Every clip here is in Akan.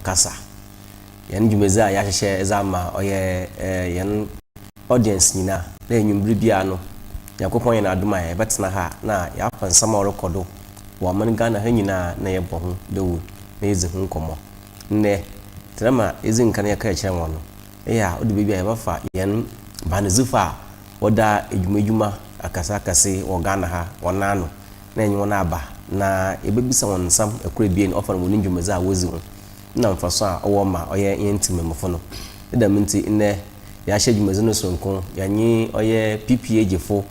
Kasa. Yan jumeza ya hye ezama oye yan audience nyina na enwumbre bia no yakopon ye na adoma ye betena ha na ya pansama rekodo wo man Ghana ha nyina na ye bo ho dewu na ezi ho nkomo nne trama ezi nkan ye ka kire won no ya odi bibia ye bafa yan banezufa oda ejumejuma akasa wo Ghana ha wonano na enyi won aba na ebebisa won nsam ekure bie no offer won njumeza a wozi ho na mfaso a owo ma oye yentimemfo no eda minti nne ya hye jumeza no sonko yanyi oye PPAG for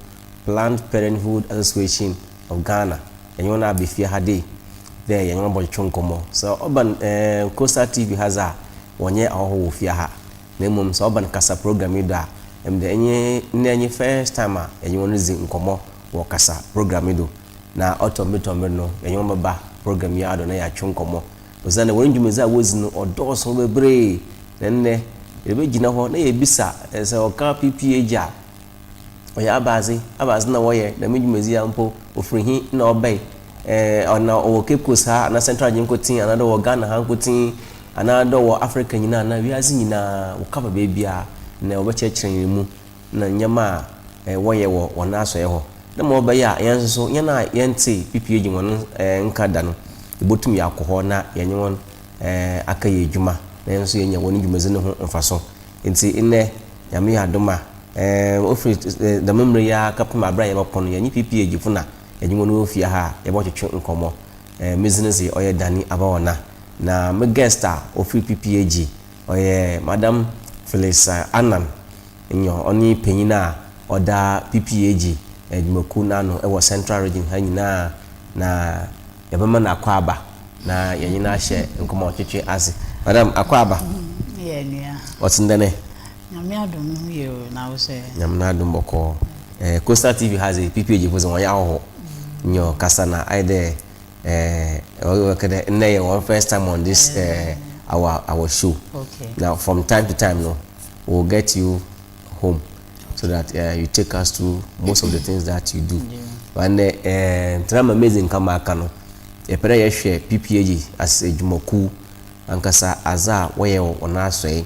Planned Parenthood Association of Ghana yanyi won abefia hade there yanyi won bocho nkomo so oban Kasa TV haza wonye ahoho fia ha na mum so oban Kasa program do a emde enyi first time a yanyi won zi nkomo wo Kasa program do na automatombe no yanyi won baba program ya do na ya twonkomo ozana won jumeza wozi no odoso bebre nne ebe gina ho na yebisa se oka PPAG a oya abazi na woye na medjumezi ya mpo ofrihi na obai ona o Cape Coast ha na Central Jinkotin ana do Ghana ha nkotin ana do Africa nyina na wiazi nyina ukaba bebia na obechechire mu na nyama woye wo wona aso ye ho na mo obai a yenso nyana yente PPAG won nka da no ibotum ya akọ na yenye won akaye adwuma na yenso yenya won dwumezi ne ho mfaso nti enne yame ya adoma ofri da memre ya kapem abra ya bapono yenye PPAG funa yenye won ofia ha ye bo twetwe nkomo business oye dani abawana na me guest a ofri PPAG oye madam PHYLLIS ANNAN nyo oni penyina oda PPAG edwumaku na no e wo Central Region ha nyina na yabama na akwaba na yanyina hye nkomo twetwe ase madam akwaba nia what's ndene nyame adom ye na wo se nyame na adom boko Kasa TV has a PPAG for one yaho nyo Kasa na ide wakade nne one first time on this our show. Okay. Now from time to time no we'll get you home so that you take us through most of the things that you do. And drama amazing kama akano epere ye hwe PPAG as ejumoku ankasa aza woye wona asoe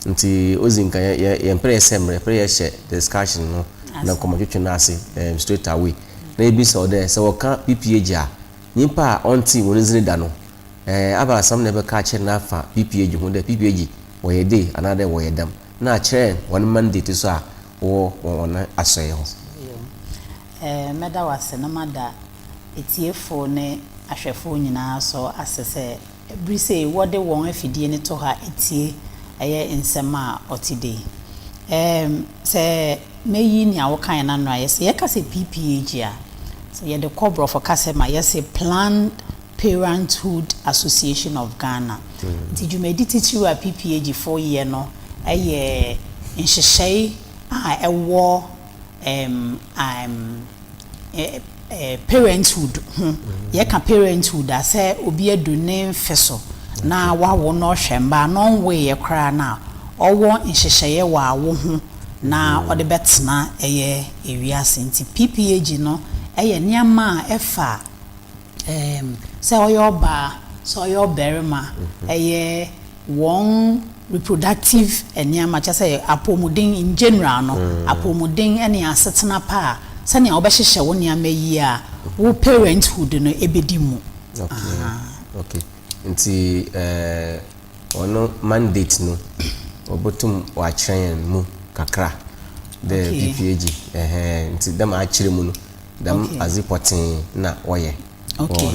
nti ozinka ye mpere semre epere ye hwe discussion no na komotwetwe na ase straight away na ebi so there so waka PPAG a nyimpa onti wonizini da no aba sam na be ka che na fa PPAG ho da PPAG woye dey another woye dam na che one mandate so a wo wona asoe ho meda wase na mada etiefo ne ahwefo nyina so asese brise wode won afidie ne to ha etie eye nsema otide se meyi ni awokan na no ayese ye ka se PPAG a se ye de cobro for kasema ye se Planned Parenthood Association of Ghana did you meditate you a PPAG 4 year no eye nhyehyei a ewo parenthood ye ka parenthood a say obi adune mfeso na wawo no hwemba no we ye kra na owo nhyehyeye wa wo ho na ode betena eye ewiase nti PPAG no eye niama efa say oyoba so oyoberima eye won reproductive niama cha say apomuden in general no apomuden ene asetena pa sani a obehye wo niama yi a wo parenthood no ebedi mu. Okay nti ono mandate no obotum wa kyerɛ mu kakra the PPAG nti dam a kyerɛ mu no dam azipotin na woyɛ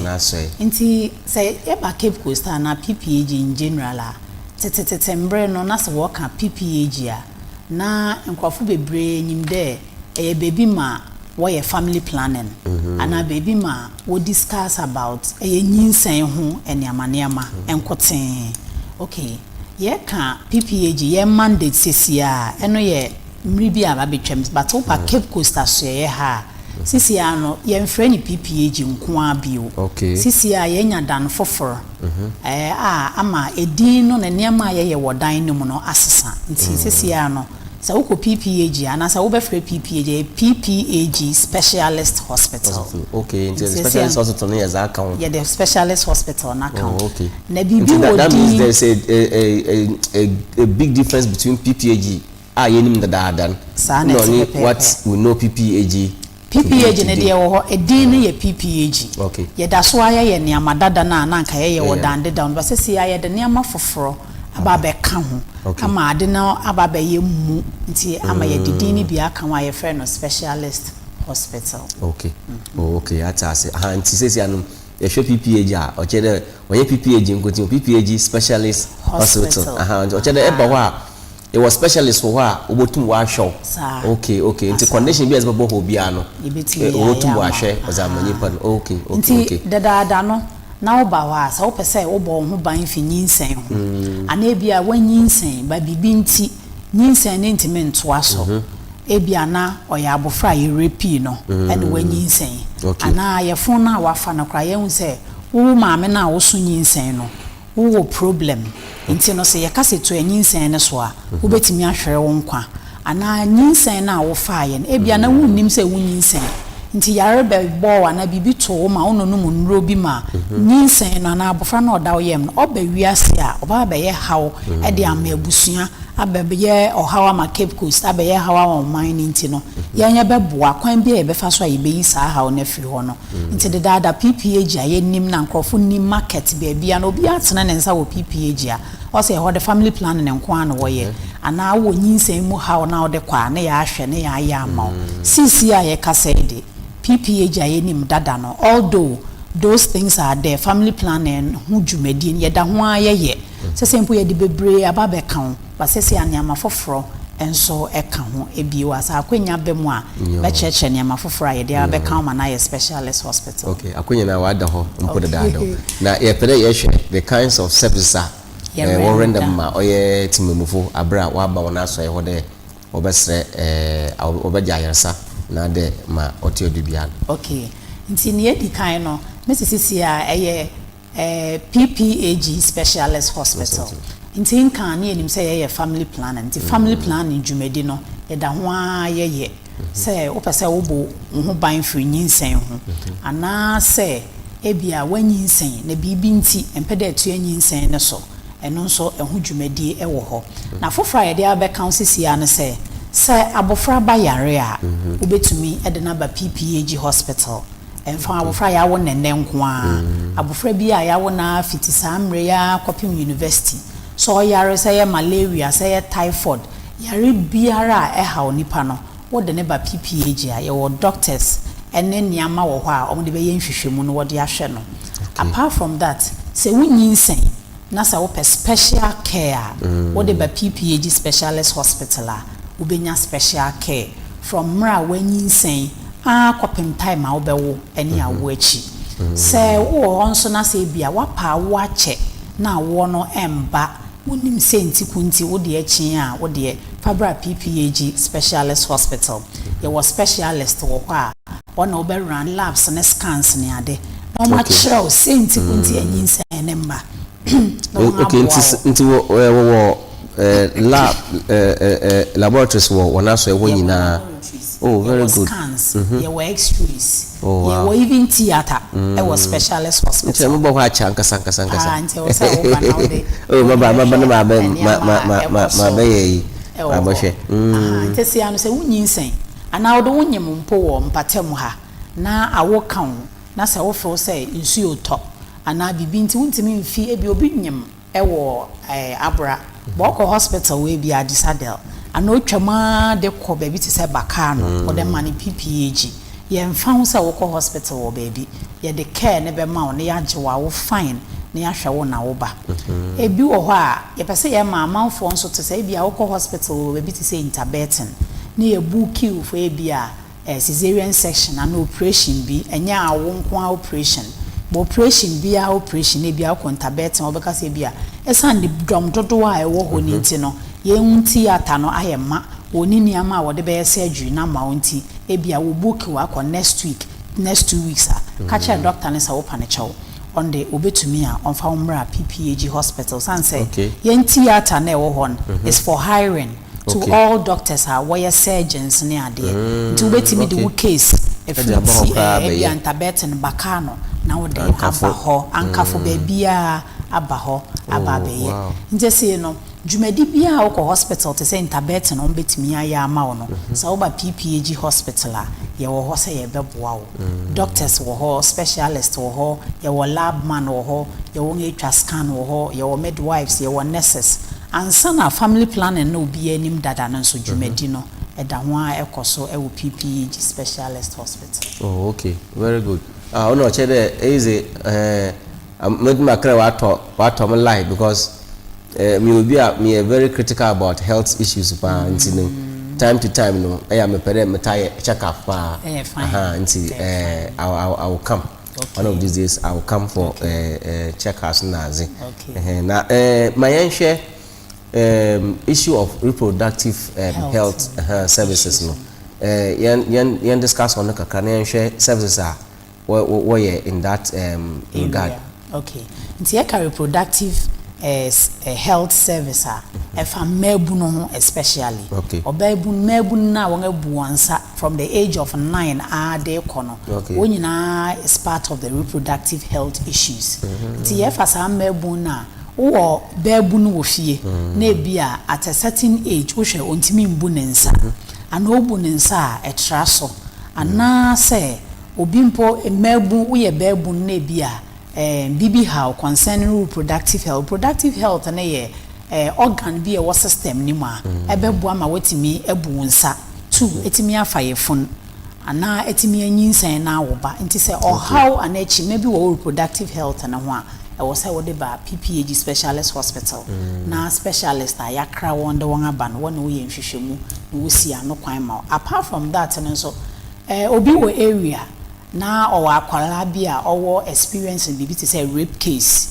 na so nti say eba Cape Coast na PPAG in general a tetetembre no na se wo ka PPAG a na nkwafo bebre nyimde baby ma why family planning and a baby ma we discuss about a nyinsen ho eniamaniama enkoten okay ye ka PPAG ye mandate sesia eno ye mribi aba betwem but opa Cape Coast asoye ha sesia no ye mfre ni PPAG nko abio okay sesia ye nya dan fofor ama edin no na niama ye wodan no mu no asesa nti sesia no So we PPAG and as I will be PPAG specialist hospital. Okay, into the specialist hospital near that account. Yeah, the specialist hospital na account. Oh, okay. That means there's a big difference between PPAG. You know what we know PPAG. PPAG ne dey wo ho edin ne ye PPAG. Okay. Ye da so aye ye niama dada na anka ye wo dande down but say aye de niama foforo aba be ka ho. Ama ade na aba be ye mu nti ama ye didin ni bia ka wa ye friend no specialist hospital. Okay. Oh, okay. Atase. Nti say anu ye hwe PPAG a o che de wo ye PPAG nkoti PPAG specialist hospital. O che de e ba ho a it was specialist for what obotum wa show. Okay. Into condition be as babo ho bia no. Obotum wa share as amani pan. Okay. Nti dada no na oba wa sa wo pese obo ho ban fi nyinsen ho. Ana bia wan nyinsen ba bibi nti nyinsen ne ntime ntoa so. Ebia na oya abofra ye repi no ene wan nyinsen. Ana ye fon na wa fa na kra ye hu se wo maame na wo so nyinsen no. Wo problem nti no se yakase to anyinsen ne so a wo betimi ahwere wo nkwa ana nyinsen na wo fa ye e bia na wunnim se wunyinsen nti yare be bo wa na bibi to ma ono no mu nro bi ma nyinsen no na abofra na oda wo yem no oba wiase a oba be ye hawo e de ama abusua ababe ye ohawa ma Cape Coast ababe ye hawa o mine nti no yanya be boa kwan bi e be fa so aye be yi sa hawo na firi ho no nti de dada PPAG aye nim na nkrofo nim market be bia no obi atena ne nsa wo PPAG a o say ho the family plan ne nko an wo ye ana wo nyinsen mu hawo na wo de kwa na ya ahwe na ya aya ama sisi aye kasa de PPAG aye nim dada no although those things are there family planning hu dwumadi ye da ho aye sesempo ye de bebre ababe kan ba sese aniama foforo enso e ka ho ebiwa asa akwenya bemu a be cheche aniama foforo ye de abe kan ma na ye specialist hospital. Okay, akwenya na wada ho mpo da na ye pede ye hwe the kinds of services one random ma oye timemufo abra wa ba wona so ye ho de obesre obeja yersa na de ma otiodubian. Okay, nti ne di kan no mesisi a eye PPAG specialist hospital. Nti nkan ne enim say ye family planning. Nti family planning dwumedi no ye da ho ye say opese wo bo ho ban firi nyinsen ho ana say ebia wanyinsen na bibi nti empede atu anyinsen ne so eno nso eho dwumedi e wo ho na fofra ye de abeka osisi ya ne say abofra ba yare a obetumi e de na ba PPAG hospital enfa abofra ya wo nenne nko a abofra bi a ya wo na fiti samre ya Kopim University so yare say malaria say typhoid yare biara e ha onipa no wo de ne ba PPAG a ye wo doctors ene niama wo ho a omo de be ye nhwehwemu no wo de ahwe no apart from that say wunyinsen na sa wo special care wo de ba PPAG specialist hospital a wo benya special care from mra wanyinsen Kopim time a wo be wo ene awo achi say wo onso na say bia wa pa wo ache na wo no emba wonim senti kunti wo de achi a wo de Fabra PPAG specialist hospital ye was specialist wo kwa ona wo be run labs and scans ne ade no ma chiro senti kunti anyinsa ne mba. Okay, nti wo lab laboratories wo wana so wo nyina. Oh, very good. Scans, there were x-rays. Oh, wow. There were even theater. It was specialist hospital. Tell me about what chanka. Oh, say wunyinsen. Ana wo do wonyem mpo wo mpatem ha. Na awo kan na se wo fo say nsuo to. Ana bibi nti wuntimi mfi ebi obi nyem wo abra. Boko hospital we bi adisadel. Ano twama de ko baby ti se baka no o de mani PPAG ye mfa ho se wo ko hospital wo baby ye de care ne be ma wo ne ya gyewa wo fine ne ya hwe wo na wo ba ebi wo ho a ye pese ye ma amanfo nso te se bia wo ko hospital wo baby ti se interbetin ne ye book you for ebi a cesarean section and operation bi enya awo nko operation bo operation bia operation e bia ko interbetin wo be ka se bia esan de drum dodo a e wo ho ni ti no ye nti ata no ayema woni niama a wode be surgery na ma wonti e bia wo book wa ko next 2 weeks a catch a doctor ne sa wo pane chew on the obetumi a onfa umra PPAG hospital san say ye nti ata na e wo hon is for hiring to all doctors are wire surgeons ne ade nti wobetimi de wo case ebi antabetin bakano na wo de abaho ankafo babia abaho ababeye nje se no dwumadi bia wo hospital te say antabetin no betimi aya ama wo no so wo ba PPAG hospital a ye wo ho say ye beboa wo doctors wo ho specialist wo ho ye wo lab man wo ho ye wo ngetwa scan wo ho ye wo midwives ye wo nurses ansana family planning no bi anim dada no so dwumadi no eda ho a ekoso e wo PPAG specialist hospital. Oh, okay, very good. Ono chede easy my cry what my life because me a very critical about health issues pa time to time no I am a pere metay check up pa I will come. Okay. One of these days I will come for check-ups nazi. Okay. Na my share issue of reproductive health services no yen discuss on the kakran share services are where in that regard. Okay. Nti reproductive health service a mebu no especially. Okay. Obebu mebu na wongebu wansa from the age of 9 de kono. Okay. Wonyina is part of the reproductive health issues. Nti efasa mebu na wo bebu no wo fie na bia at a certain age wo hwe ontimi mbu ne nsa. Ana obu ne nsa a etra so. Ana se obi mpo mebu wo ye bebu na bia bibi how concerning reproductive health na ye organ bi e system ni ma ebeboa ma wetimi ebu nsa two etimi afa ye fun ana etimi anyinsan na awoba nti se how anachi maybe wo reproductive health na ho a e wo say wo de ba PPAG specialist hospital na specialist ayakra won de won aba no won wo ye nhwehwemu wo si ano kwan ma apart from that nso obi wo area na owa akwala bia owo experience bibi te say rape case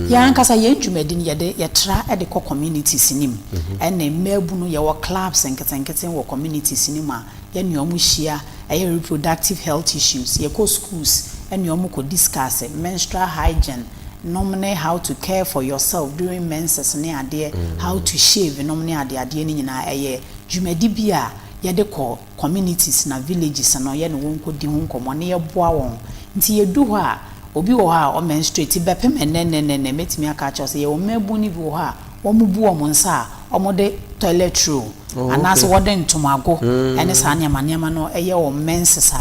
ya ankasa ye dwumadi ne ye tra e de communities nim ene mebu no ye wo clubs enketenkete wo communities nim a ye ne omu hia e reproductive health issues ye ko schools ene omu ko discuss menstrual hygiene normally how to care for yourself during menses ne ade how to shave normally ade ni nyina eye dwumadi bia ye de ko communities na villages no ye ne wonko di ho nkomo ne ye boa won nti ye du ho a obi wo ha o menstruate bepem enenenene metimi aka cha se ye o mebu ni bi wo ha wo mubu o monsa o mode toilet roll anas wo de ntomago ene sa niama no eye o menses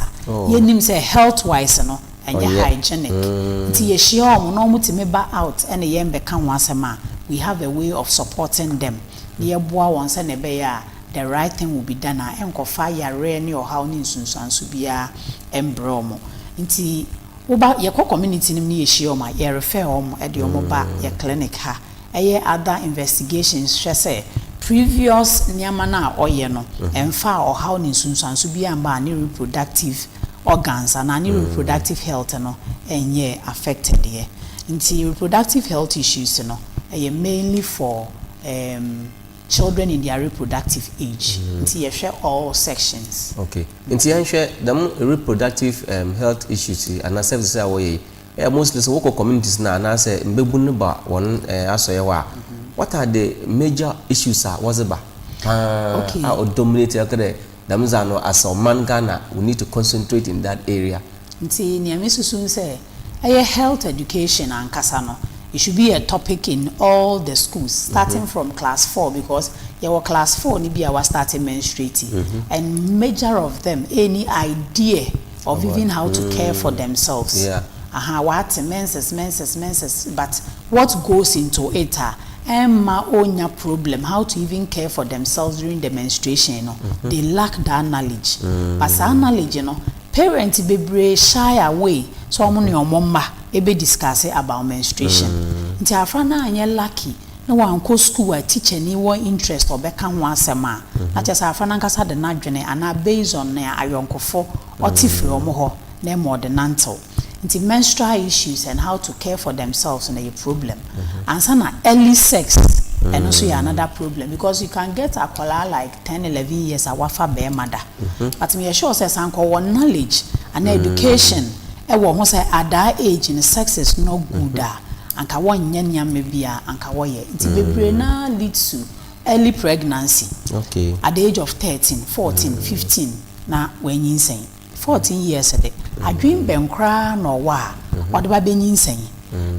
ye nim se health wise no enye hygienic nti ye hia o no mutimi ba out ene ye mbeka ho asema we have a way of supporting them ye boa won se ne be ya the right thing will be done enkofa yare ne ohaw ne nsunsuanso bia embromo nti woba ye community nim ne ye hie o ma ye refer o mo e de o mo ba ye clinic ha eye other investigations hwese previous niama na oye no emfa ohaw ne nsunsuanso bia mba ne reproductive organs and any reproductive health no enye affected ye nti reproductive health issues no mainly for children in their reproductive age. Nti ye share all sections. Okay. Nti yan share them reproductive health issues and services away. Mostly so local communities na na say mbebu ne ba won asoye wa. What are the major issues was ba? Okay. How dominate akere them no as a man Ghana we need to concentrate in that area. Nti ni amisusun say health education and Kasa no. It should be a topic in all the schools, starting from class 4, because your class 4 ni be our starting menstruating, and major of them any idea of even how to care for themselves. Yeah. What menses, but what goes into it? Emma onya problem how to even care for themselves during the menstruation. You know, they lack that knowledge. But that knowledge, you know, parents be shy away. So I'm your mama ebe discuss about menstruation. Nti afra na anye lucky na wan ko school a teacher ni won interest obeka ho asema. Na just afra na nkasa de na dwene ana based on na ayonkofo otifre omo ho na more the nantal. Nti menstrual issues and how to care for themselves na a problem. And sana early sex and also another problem because you can get a kola like 10-11 years awafa be mother. But me sure say sanko one knowledge and education ewo ho say at that age in sex is not good anka won nyanya mebia anka wo ye nti bebre na leads to early pregnancy. Okay. At the age of 13, 14, 15 na when you say 14 years a day. I dream ben cry no wa or the baby insane.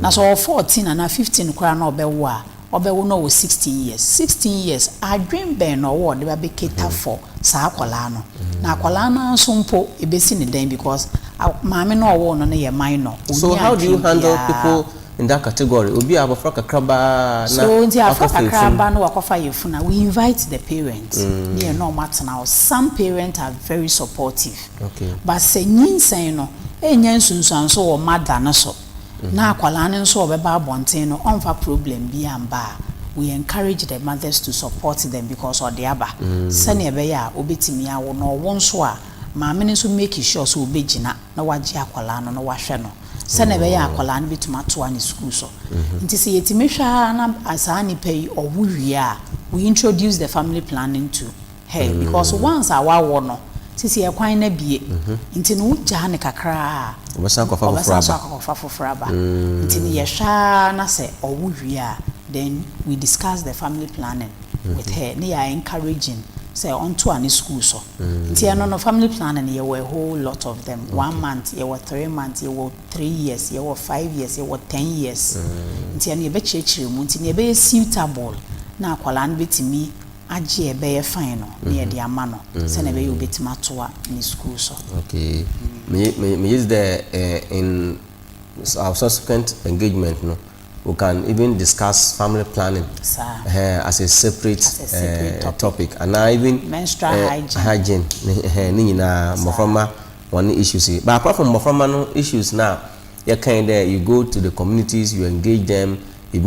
Na so 14 and 15 cry no be wa or be no 16 years. 16 years I dream ben no wa the baby cater for sa akwala no. Na akwala na so mpo e be si ne den because maame no wo no na ye minor. So how do you handle people in that category? Obi abofra kakraba na so nti afra kakraba no wakofa yefuna. We invite the parents. Near no matter now. Some parents are very supportive. Okay. But say nyinsen no enya nsunsuan so wo mother no so. Na akwala ne so obeba abonten no onfa problem bi amba. We encourage the mothers to support them because of the aba. Sane ebe ya obetimi awo no won so a maame ne so make sure so obegina na waje akwala no na wahwe no. Sane ebe ya akwala no bituma to ani school so. Nti se yetime hwa na asani pay owuwie a we introduce the family planning to her because once our wo no sisi e kwan na bie nti no ugya ne kakra obasan kofa fofraba nti ne ye hwa na se owuwie a then we discuss the family planning with her. They are encouraging say onto any school so. No family planning you were a whole lot of them. 1 month, you were 3 months, you were 3 years, you were 5 years, you were 10 years. Nti you be chechire mu nti you be suitable. Na akwala no betimi agye be fine no na de ama no. Say na be you betima toa in school so. Okay. Me is there in our subsequent engagement no. We can even discuss family planning as a separate topic. And now even menstrual hygiene. Moframa one issues. But apart from moframa no issues now, you go to the communities, you engage them. You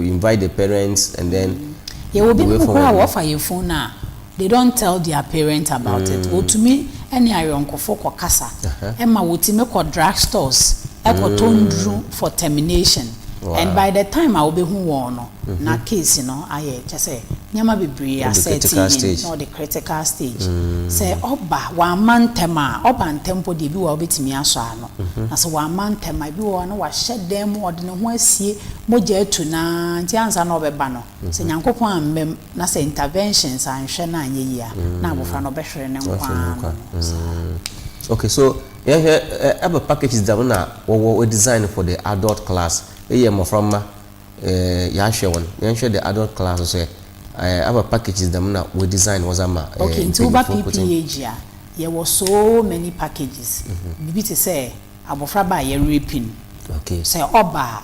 invite the parents and then you will be offer your phone now. They don't tell their parents about it. Well, to me, any uncle for Kasa, Emma would make drugstores. For termination. Wow. And by the time I will be who no na case I just say nyama be are setting no the critical stage. Say oba 1 month tema oba ntempo de bi wa obetimi aso ano. Na so 1 month tema bi wo no wa shed dem o de ne ho asie moja etu na nti ansa na obeba no. Se nyankopon ammem na say interventions anhwe na anyeye a na abofra no behwere ne nkwa. Okay, so other packages that we designed for the adult class. From share the adult class. Other packages that we designed was okay. Into PPAG, there were so many packages. Maybe to say abofraba ye raping. Okay. Say oba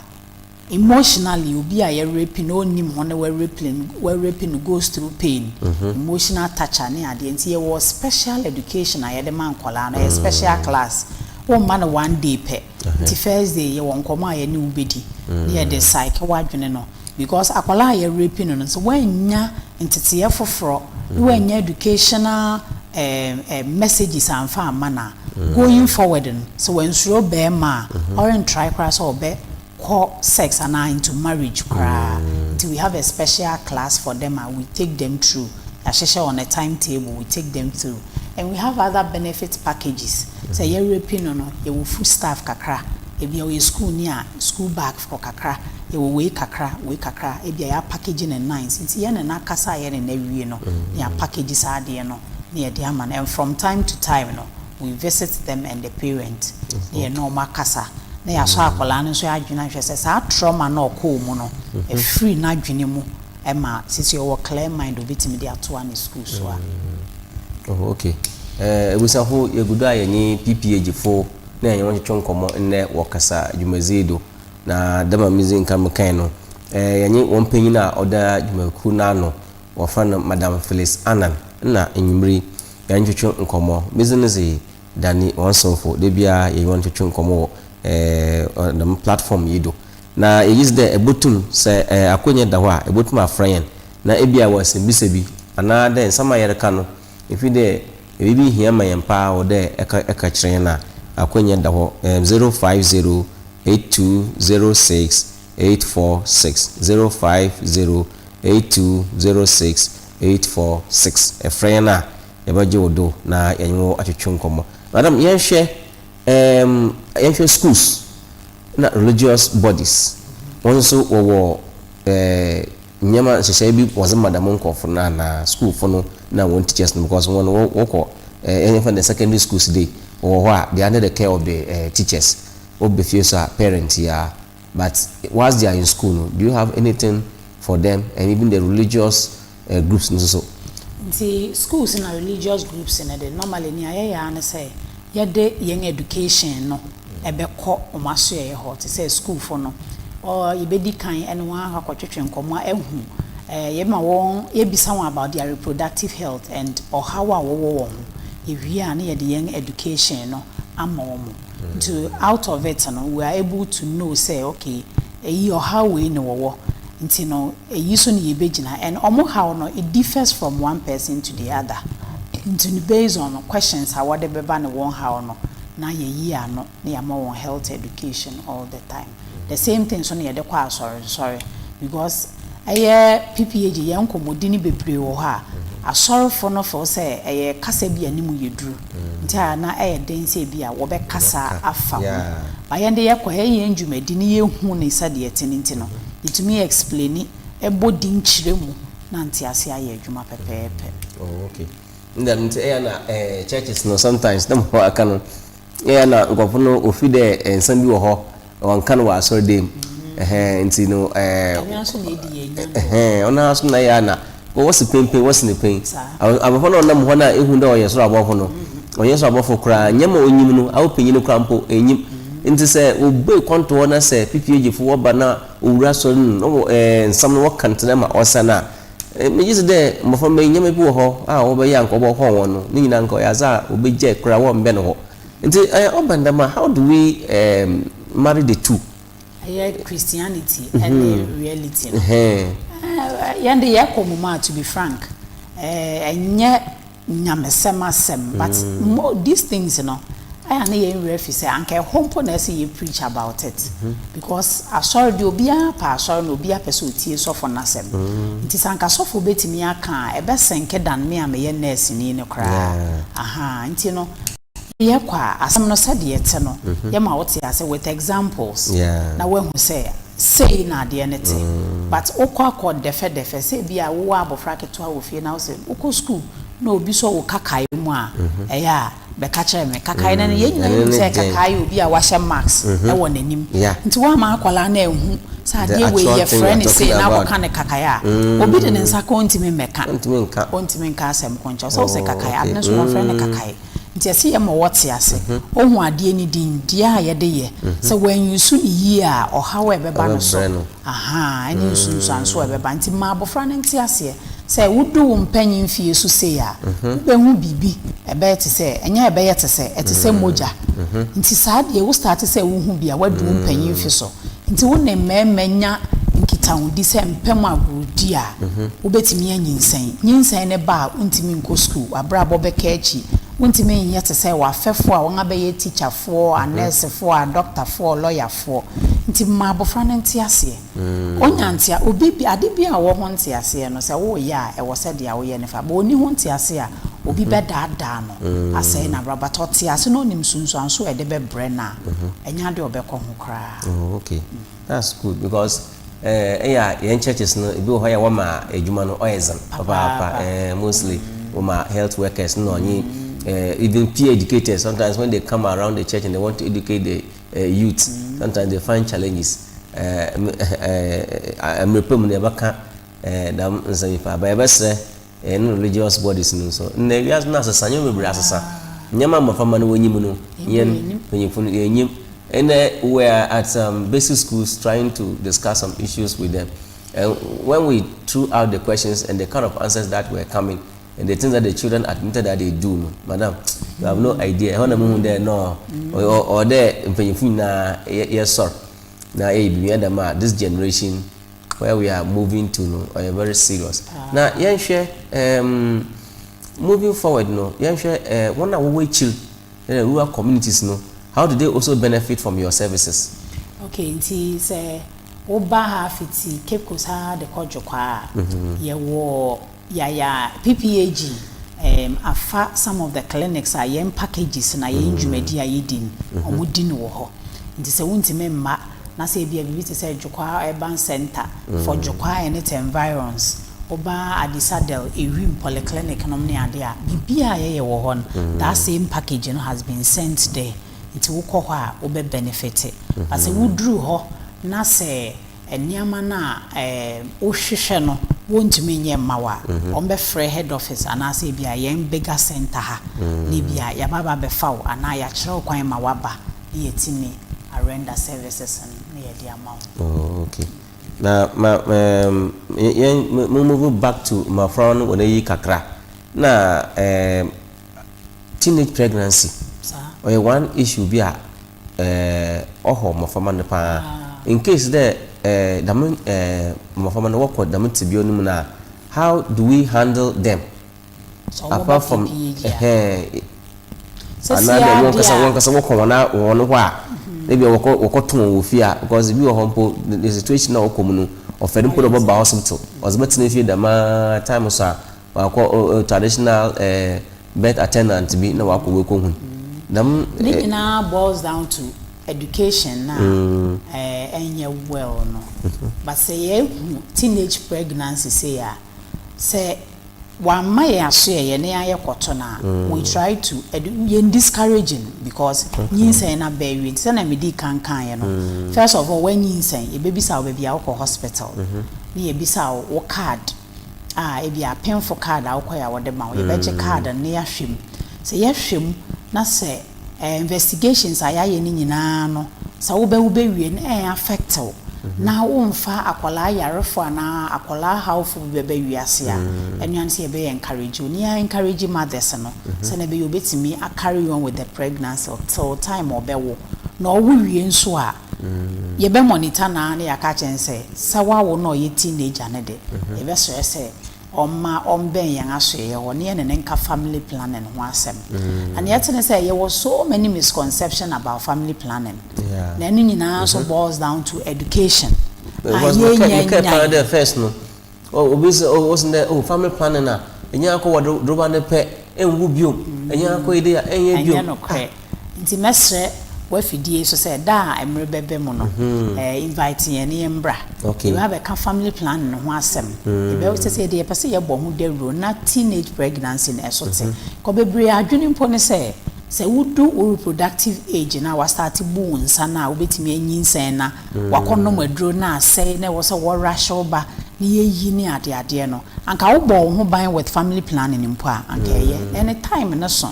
emotionally you be a raping only one where raping goes through pain. Emotional touch and there was special education. I had a man called a special class. 1 man 1 day pay. The first day you won't come a new baby near the psych no because akwala ye raping no so when ya entity for when ya educational messages and farm manner going forward so when slow bear ma or in try class or bear call sex and into marriage until we have a special class for them and we take them through on a timetable we take them through and we have other benefit packages. Say you're raping no you will food staff kakra if you're school near school bag for kakra you will wake kakra if you are packaging and nines it's yen and Kasa yen and every near packages are there no near the man and from time to time we visit them and the parents near normal Kasa. They are so akwala so adwena hwe say trauma na okọ mu no e free na adwene mu Emma since you were clear mind obetimi dey ato an school so oh okay we say ho ye gudu ayenye PPAG fo na yenye won twonkomo nne wokasa dwumazedo na dama music kam kan no yenye won panyin a oda dwumaku na no wofa no Madam PHYLLIS ANNAN na enyimri yenye twonkomo business dani wonsofo de bia yenye won twonkomo the platform yido na use the ebotum say akonye da ho a ebotum afran na ebia was bisebi ana den sama yereka no if there ebi hia mayempa o de eka kire na akonye da ho 05082068460 05082068460 efran na ebaje odo na yenwo atwetwenkomo madam yenhwe schools na religious bodies also nyama hyehyɛ bi was madam nkɔfo na school for no na one teachers no because one wokɔ from the secondary schools today or what they are under the care of the teachers or be few parents here. But whilst they are in school, do you have anything for them and even the religious groups also? The schools and religious groups in the normally near say yade young education no ebe ko omaso ye hot say school for no or you be kan and one hakotwetwe nkomo ehu ye ma won ye bisa won about their reproductive health and or how wo if we are near the young education no amom to out of it no we are able to know say okay or how we know nti no so ni yebegina and omo how no it differs from one person to the other nti based on questions how they beba no one how no na ye ano na yama won health education all the time the same thing so na ye de kwa sorry because PPAG ye nkomodini bebre wo ha asɔre for no for say kasa bi animu yeduru nti na den say bi a wo be kasa afa ho ba ye de ye kwa ye ndwumadi ni ye hu ne sade yetini nti no itumi explain ebodi nkyire mu na nti ase aye adwuma pepepe. Oh, okay. Ndam nti na churches no sometimes them ho aka no na ngofo no ofi de ensam bi wo ho wonka no wa asɔre dem nti no ona aso na ya na what's the pain what's the pain abafo no nam ho na ehu da oye soro abofo no oye soro abofo kra nyama onyim no awo panyin kra mpo enyim nti se obe kwanto na se PPAG fo wo ba na owura so no nsam no wakantena ma osana me just de mofo me nyama bi wo ho wo be ya nko bo ho won no ni nyina nko ya za obeje kra wo mbe no ho nti obandama how do we marry the two Christianity and reality yande yakomuma to be frank enye nyamesema sem but these things you know I na yen refi say anka hompo na say you preach about it because asori de obia pa asori no obia pese otie sofo na sem nti sanka sofo betimi aka ebe senke dan me am ye nurse ni ne kra nti no ye kwa asem no sade yete no ye ma wote ase with examples na we hu say na de enete but okwa defe say bia wo abofra keto a wo fie na wo say uko school na obi so wo kakai mu a eya be ka kire me kakai na ye nyina say kakai obi a wa hye max e wo nanim nti wa ma akwala na ehu sa de we ye friend say na wo ka ne kakai a obi de nsa ko ntimi meka ontimi nka asem koncha so say kakai adne so no friend kakai nti ase ye mo wote ase ohu ade ni din dia ye de ye so when you su yi a or how e beba no so ani sunso e beba nti ma abofra ne nti ase say wudu wo mpanyin fie so say a be hu bibi e be te say enya e be ye te say moja nti saa de wo start say wo hu bia wadu mpanyin fie so nti wo ne mmenya nkita wo di say mpem agudi a wo betimi anyinsan ne ba untimi nko school abra bo be ka echi untimi yete say wa fefo a won abaye teacher for a nurse for a doctor for lawyer for nti ma abofra ne nti ase onyantia obi bi ade bi a wo ho nti ase no say wo ya e wo se dia wo ye ne fa ba oni ho nti ase a obi be da no ase na braba toti ase no nim sunsu anso e de be bre na enya de obekọ ho kra. Oh, okay. That's good because yen churches no ebi ho ya wo ma adwuma no oyezan papa mostly wo ma health workers no onye even peer educators sometimes when they come around the church and they want to educate the youth sometimes they find challenges I'm repem ne baka dam nsanifa ba ebesre no religious bodies no so na wias na asasa nyem asasa nyama mafama no wonyim no yen penyifun yenyim and we are at some basic schools trying to discuss some issues with them and when we threw out the questions and the kind of answers that were coming and the things that the children admitted that they do no madam you have no idea how na mu there no or there penyifun na yes sir na this generation where we are moving to no are very serious now yen share moving forward no yen share one we chill rural communities no how do they also benefit from your services? Okay, nti say oba ha fiti Cape Coast ha de kojokwa ye wo ya PPAG afa some of the clinics are packages na ye ndwumadi a yedin omudin wo ho nti se wuntime mma na say bia bibi te say Jokwa urban center for Jokwa and its environs oba Adisadel Ewim polyclinic no ne ade a bibia ye wo hon that same package no has been sent there it will ko a obe benefit as we drew ho na say eniama na o hwehwe no wontumi nye mawa ombe free head office ana say bia yen bigger center ha ni bia ya baba be fawo ana ya kire kwan mawaba ni yetimi render services and near the amount. Oh, okay. Now, move back to my friend when they kakra. Now, teenage pregnancy. Or one issue be a my family pa. In case there, my family work with them to be on now. How do we handle them? So apart from another one kasa work on one maybe wako fear because if you are home the situation now come of any put about hospital was better if you the time so traditional birth attendant be na wako we ko them now boils down to education now and well no but say teenage pregnancy say one my assure ne aye kotona we try to discouraging because yinsen na buried say na me di kan no first of all when yinsen e baby sa baby a hospital ni e bisa wo card e bia painful card a wo ya wo de ma wo be card na ya hwem say ya hwem na say investigations ayaye ni nyina no sa wo be wie na affect wo na wonfa akwala yarefo na akwala hawfo bebe wiase a enuan se be encourage you near encourage mothers no se na be you betimi a carry on with the pregnancy till time obewo na owo wie nso a ye be monitor na na yaka chense se wawo no ye teenager ne de ye be so se omben yan asoye ho ne ne nka family planning ho asem and yet ne say there was so many misconception about family planning na enu nyina so boils down to education you can the first no obisi wasn't there family planning na enya akọ droba ne pe enwu biom enya akọ ide ya enye biom nti mesre wafidie so say da emre bebe mu no invite ye ne mbra you have a family plan no ho asem e be say dey pese ye bo hu dawro na teenage pregnancy na esote ko bebre adwene mpo ne say wudu reproductive age na wa start bu nsa na obetimi anyinsen na wakonom aduro na say na wo say wo rasho ba ni yeyi ni ade no anka wo bo ho ban with family planning mpo a anka ye anytime na so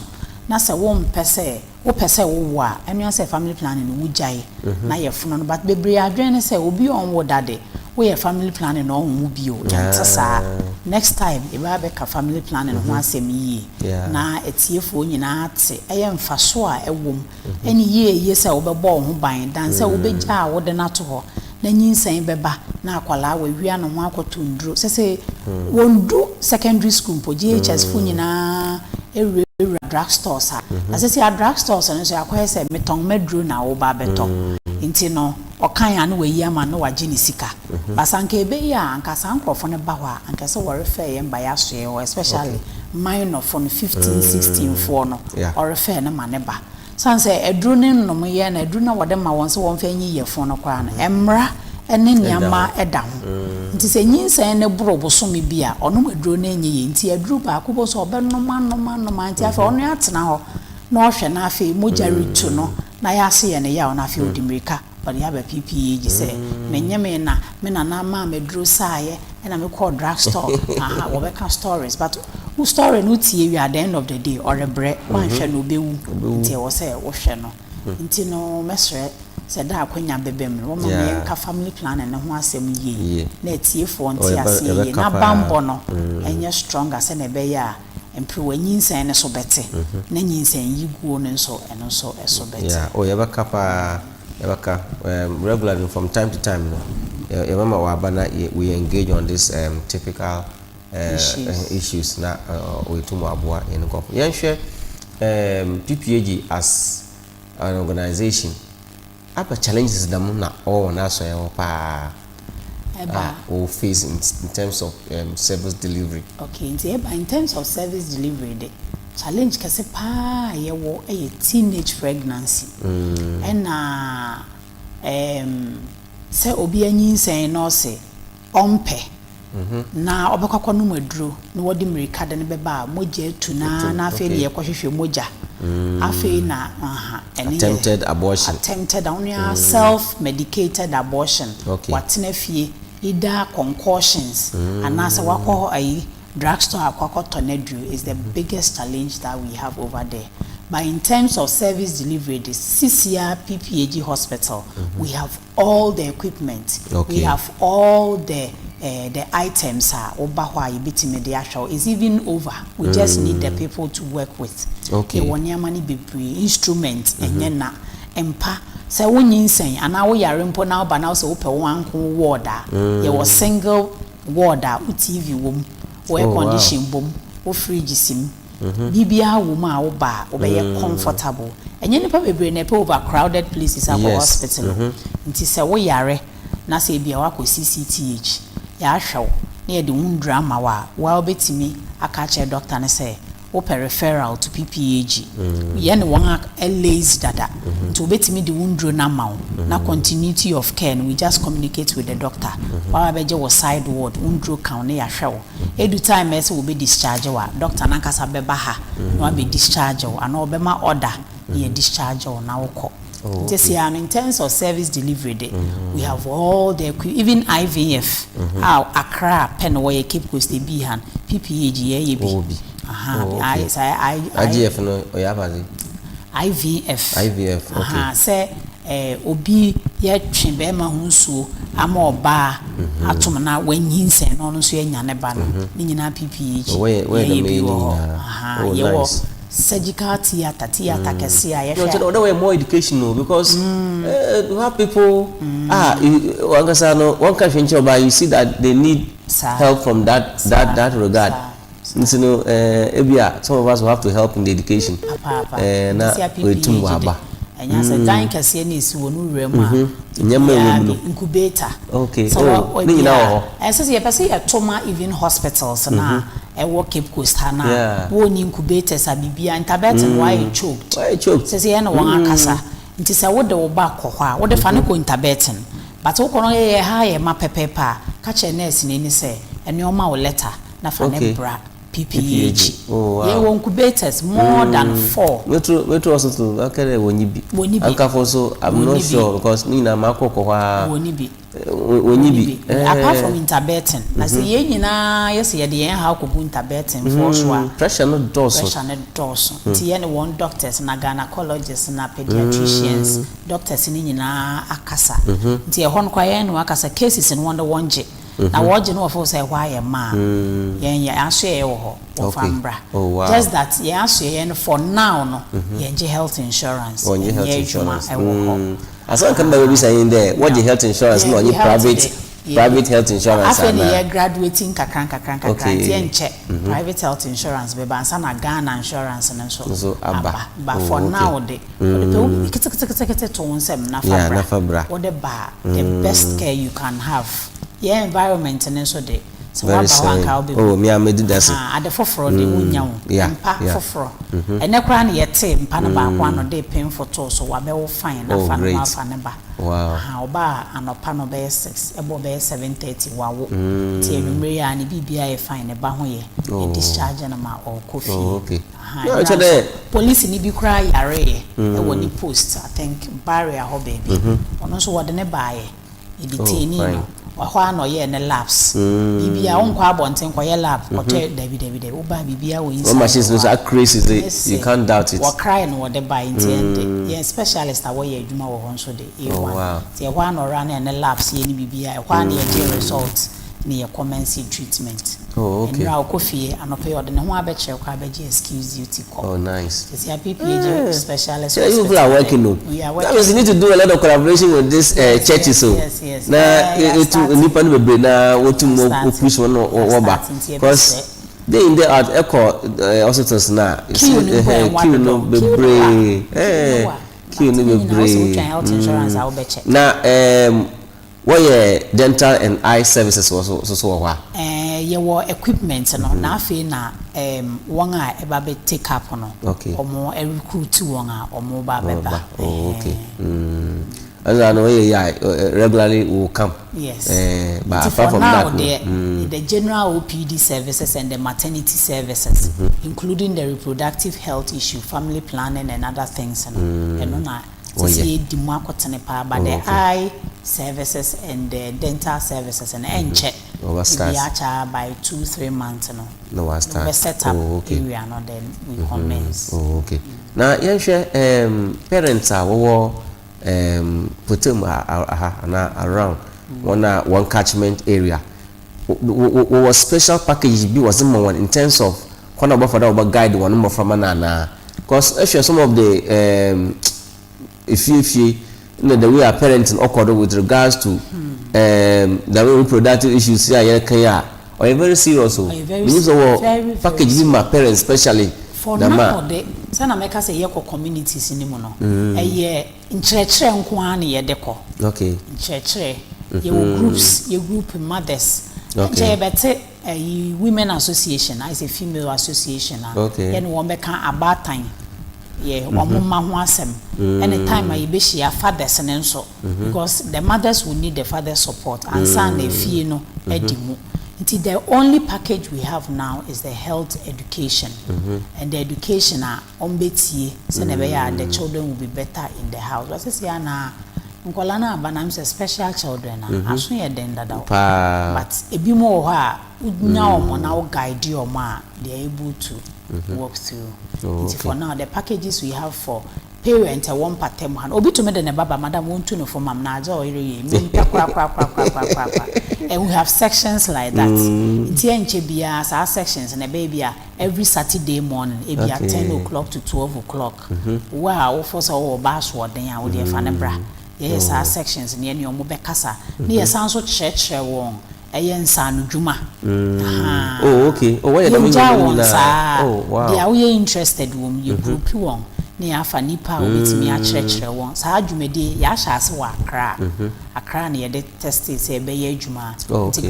na say wo mpese wo pese wo wa enu say family planning wo gyae na ye fono no but bebre adwen say obi on wo dade wo ye family planning no on wo bio yantasa next time e ba be ka family planning ho asem yi na etiefo nyina ate eye mfaso a ewom eni ye say wo be bo ho ban dan say wo be gya wo de na to ho na nyinsan beba na akwala wa wia no ho akoto nduro say wondu secondary school po GHS fu nyina drugstores as I say drugstores and so akwa say metong medro na wo ba beton nti no okan ya no we yama no wa gini sika basanka ebe ya anka sankrofo ne ba hwa anka se wo refer ye mba ya so especially minor from 15 16 for no or refer na mane ba san say edru ne no ye na edru na wode ma won se won fa nyi ye fo no kwa na emra ene niama eda ho nti se nyinsan ne bro bosomi bia ono maduro na enye ye nti aduru ba akobọ so obenoma nti afa ono atena ho na ohwe na afi mojari tu no na ya se ye ne ya ona afi odimirika but ya ba PPAG se menye me na ma maduro saaye na me call drugstore aha wo be ka stories but who story no tie wi at the end of the day or bre wan hwe no bewu nti wo se wo hwe no nti no mesre said that akwanya bebem wo ma ka family plan na ho asem ye na etiefo nti ase ye na bambo no enye stronger se na be ya empriwe nyinsan ne so bete na nyinsan yiguo ne so eno so eso bete yebaka pa yebaka regularly from time to time no yebama wa bana we engage on this typical issues na we to aboa in go yenhwe PPAG as an organization apa challenges them na all na so pa or face in terms of service delivery. Okay, in terms of service delivery, the challenge kase pa ye wo a teenage pregnancy and se obi anyinsen no se ompe na obekakọ no maduro na wodi mirika de ne beba moja etu na afi ne yekohwehwe moja afi na attempted abortion self medicated abortion watena fie either concussions and as wakọ ayi drugstore akwakọ tonedru is the biggest challenge that we have over there. But in terms of service delivery, the CCR PPAG hospital, we have all the equipment. We have all the items. It's even over. We just need the people to work with. Instruments and empa. So when you say, and now we are impo now, but now so open one ward. There was single ward with TV room, air condition boom, or fridge sim. Bibia woman oba obey comfortable. And you never be never overcrowded places at the hospital. Nti se wo yare na se bia wa ko CCTH. Ya hwew na de won drama wa obetimi aka che doctor ne say wo referral to PPAG. Ye ne won lazy dada. Nti obetimi de won dro na ma na continuity of care. We just communicate with the doctor. Wa beje wo side ward won dro kan na ya hwew. Edu time ese will be discharge wa doctor na kasa beba ha na be discharge wa na obema order ye discharge na woko. Just here in terms of service delivery day, we have all the even IVF Accra pen where Cape Coast be han PPAG ye be IVF no oyabazi IVF okay say obi ye twebe ma hunsuo ama oba atom na wanyinsen no no so enya ne ba no ni nyina PPAG ye be ye surgical theater kesi a ye hwe no more educational because we have people one can venture by you see that they need help from that regard. So ebia some of us will have to help in the education na wetum waba enya se dan kese na esi wonu remu incubator okay so ni nyina ho se ye pese ye toma even hospitals na e Cape Coast na won incubators abibia interbetin why choked se ye na won akasa nti se wo de wo ba kɔ hɔ a wo de fa ne ko interbetin but wo kono ye ha ye ma pepepa ka che nurse ni se ene o ma wo letter na fa ne bra PPAG. Oh, wow. Yeah, incubators more than 4. Metro hospital. Okay, wonibi. Also, I'm not sure because Nina Marco Koha. Wonibi. Apart from interbetin, I say ye nyina yes ye de how ko interbetin for sure. Pressure not doors. Ti any one doctors na gynecologists na pediatricians, doctors ni nyina akasa. Ti e hon kwa ye no akasa cases in wonder wonje. Na woje no ofo say why a ma yen ya aso ye wo ho fambra just that ye aso ye for now no ye health insurance ye juma e wo ho asan kan ba be saying there what the health insurance no only private health insurance after the graduating kakran tie nche private health insurance be bansa na Ghana insurance na so aba but for now the kete to onsem na fabra what the best care you can have. Yeah, environment and so de. So very oh, me I made that. At the forefro de wunya wo. Mpa forefro. Ene kra na yete mpa na ba kwa no de pay for to so wa be wo fine na fa na fa ne ba. Wow. Oba anopa no be 6, ebo be 7:30 wa wo. Ti enumre ya ni bibia e fine ne ba ho ye. E discharge na ma o coffee. Okay. No, police ni bi kra yare e woni post I think barrier ho baby. Ono so wo de ne ba ye. E detain ni. Wahwa no ye ne labs bibia wonkwa abonten kwa ye lab ote David wo ba bibia wo inside machines no are crazy you can't doubt it wo cry no de buy intend ye specialist awo ye adwuma wo hon so de wow ye hwa no run ne labs ye ni bibia hwa ne ye result ne ye commence treatment okay and now coffee anope ode ne ho abeche kwa abeje excuse duty call oh nice it's your PPAG specialist so you people are working no that means you need to do a lot of collaboration with this churches so yes na nipa no bebre na wotum push one or back because they in there at echo hospitals na queue no bebre queue no bebre health insurance I will be check na what dental and eye services also so ye wo equipment no na afi na won a e ba be take up no okay omo recruit won a omo ba beba okay As I know, regularly will come. Yes. But apart from that, the general OPD services and the maternity services, including the reproductive health issue, family planning, and other things. And but the eye services and the dental services and check by 2-3 months. No, I start. We set up area, and then we commence. Okay. Now, parents are put them around one catchment area. What special package was in terms of one about for that guide one more from Anna, because actually some of the if you know the way our parents occurred with regards to the reproductive issues here, or a very serious very package with my parents especially. For now, the sana meka say yeko communities ni mo no. Nkyerɛkyerɛ nko ani ye deko. Okay. Nkyerɛkyerɛ ye groups, ye group mothers. Okay. Bete women association, I say female association. Okay. Yen wo meka abatan. Ye wo mama ho asem. Anytime I be share fathers and so because the mothers will need the father support and son e fie no edimu. The only package we have now is the health education, and the education are on betie. So the children will be better in the house. What is na nkolana abanam say special children aso ye den dada. But ebi mo ha unya omo na o guide you ma they are able to work through. For now the packages we have for parents a one patem han obi to me the baba madam won to no for mam na aja o ire and we have sections like that. Nche bia sa sections na baby every Saturday morning e bia 10 o'clock to 12 o'clock. Wow, for so bass word den a wo de fa ne bra. Yes, our sections near your mobile Kasa. Near sounds of church won. Ayen san dwuma. Oh, okay. Oh, why oh, wow. They are interested wom you group won. Near Fanipa with me at church won. Sa dwumede ya sha ase wa Accra near the test say be ye dwuma.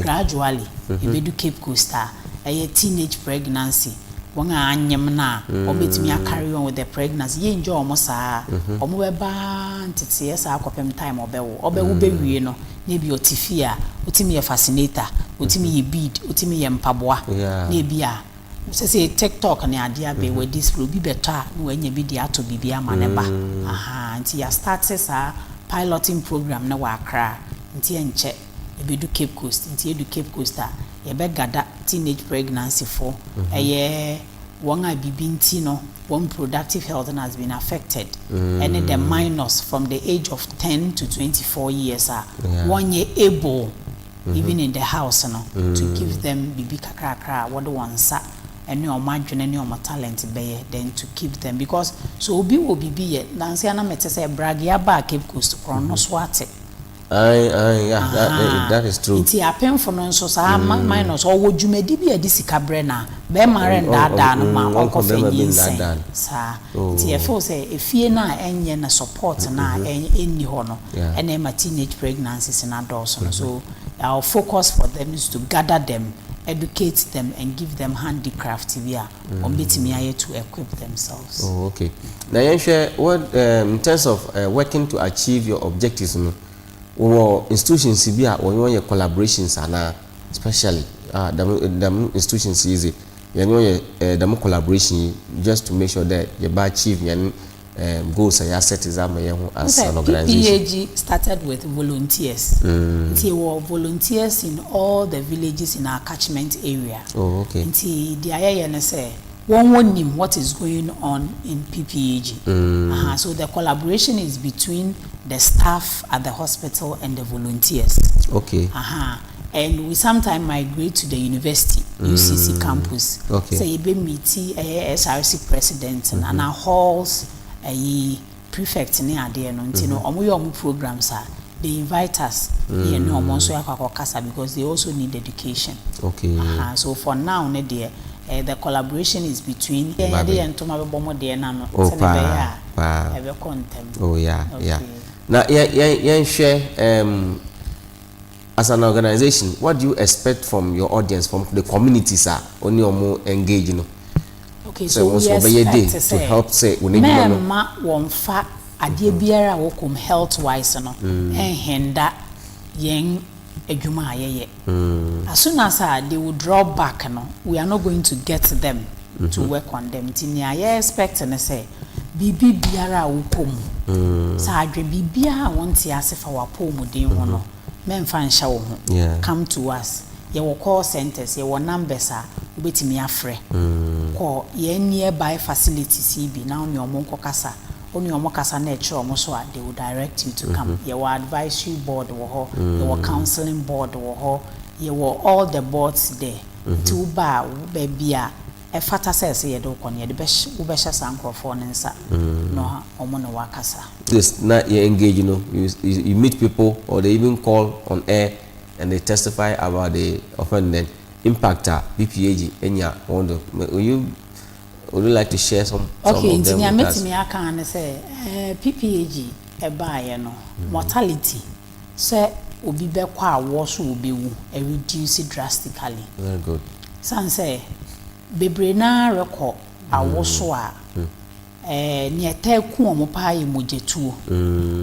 Gradually you be do Cape Coast a teenage pregnancy. Wanga anyem na obetimi carry on with the pregnancy ye enjoy almost omo be ba ntete yes akopem time obewo be wie no na bi otifia otimi ye fascinator otimi ye bead otimi ye mpaboa na bi a say TikTok na ade abe we this pro bi beta na wanya bi dia to bibia maneba nti ya start sa piloting program na wa Accra nti enche e be do Cape Coast nti e do Cape Coast ye be gada teenage pregnancy for one IBBNT no one productive health has been affected and the minors from the age of 10 to 24 years are 1 year able even in the house no to give them bibi kakra what one sa and your margin and your talent be then to keep them because so obi will be nancy ana mete say brag ya ba Cape Coast no swate. That is true. It's a pen for non so minus or would you may be a discabrena, Bemar and that ma uncle sir. TFO say if ye na and support na any honor and then my teenage pregnancies and adults. So our focus for them is to gather them, educate them, and give them handicraft here on BTMI to equip themselves. Oh, okay. Now, you share what in terms of working to achieve your objectives. Or institutions be or your collaborations are especially the institutions easy. You know the collaboration just to make sure that you achieve your goals and your set as an organization. PPAG started with volunteers. There were volunteers in all the villages in our catchment area. Oh, okay. Until the INSA one name what is going on in PPAG. So the collaboration is between the staff at the hospital and the volunteers. Okay. And we sometimes migrate to the university, UCC campus. Okay. So you be meeting SRC president and our halls, prefect near there. No, programs are. They invite us. You know, Kasa because they also need education. Okay. So for now, the collaboration is between and Tomabo Bomo de Nano. Oh yeah. Now share as an organization, what do you expect from your audience, from the communities on your more engaged? Okay, so we expect to help say ma won fa adie biara wo kom health wise no enhenda yen adwuma ayeye as soon as they will draw back no we are not going to get them to work on them tini I expect na say bibi biara wo kom sa adwe bibia wonte ase fa wapomuden ho no memfa nhya wo ho come to us ye will call centers ye will numbers ubetimi afre call ye nearby facilities bi now ni omo kasa oni omo kasa na eche omo so they will direct you to come ye will advisory board wo ho ye will counseling board wo ho ye will all the boards there to ba bia e fata says ye do kon ye de be ubesha sankrofo nsa no omo no wakasa this na you engage you meet people or they even call on air and they testify about the offended impactor PPAG enya wonder would you like to share some of them? Okay, I met me aka say PPAG e baaye no mortality say obi be kwa awo so obi wu reduce drastically. Very good. San say bebre na record awo so a ni etaku omo paaye mojetuo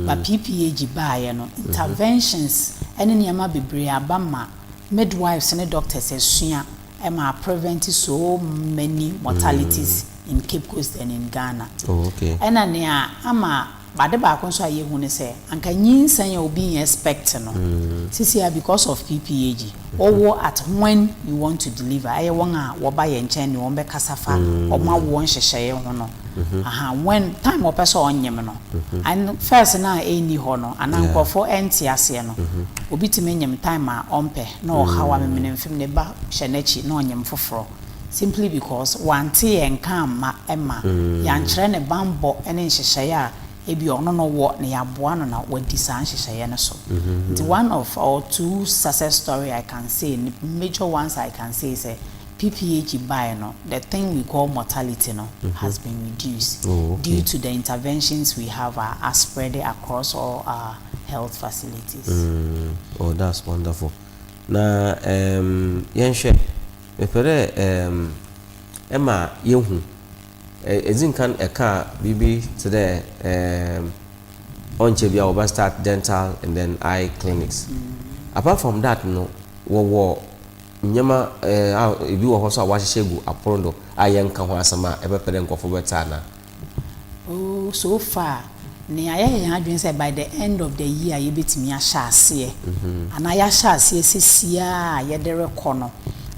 ba PPAG baaye no interventions ene niama bebre abama midwives and doctors esua ema prevent so many mortalities in Cape Coast and in Ghana. Oh, okay. Ena ne ama bade ba kon so aye hu ne se anka nyinsan ya obi expect no sisi because of PPAG or at when you want to deliver aye won a wo ba ye nchen ne won be kasafa o ma wo nhyehyeye ho no when time o person onyem no and first na eni ho no anankofo entiase no obi time nyem time a ompe na o hawa memene mfim ne ba hyenechi na onyem foforo simply because wante enka ma ema ya nkyere ne bambo ene nhyehyeye a ebi ono no wo ne yaboa no na wadi san hyehyeye ne so the one of our two success story I can say the major ones I can say is PPAG by no the thing we call mortality no has been reduced due to the interventions we have are spread across all our health facilities. Oh, that's wonderful. Na yenhwe mepere ema yehu ezinkan eka bibi today onche bia we start dental and then eye clinics. Apart from that no wo nyama ebi wo ho so awahyehyegu aporondo ayenka ho asama ebepere nkofo beta na. Oh, so far ni aye hadwen say by the end of the year ye betimi ahya ase and aye ahya ase sesia ye de rekono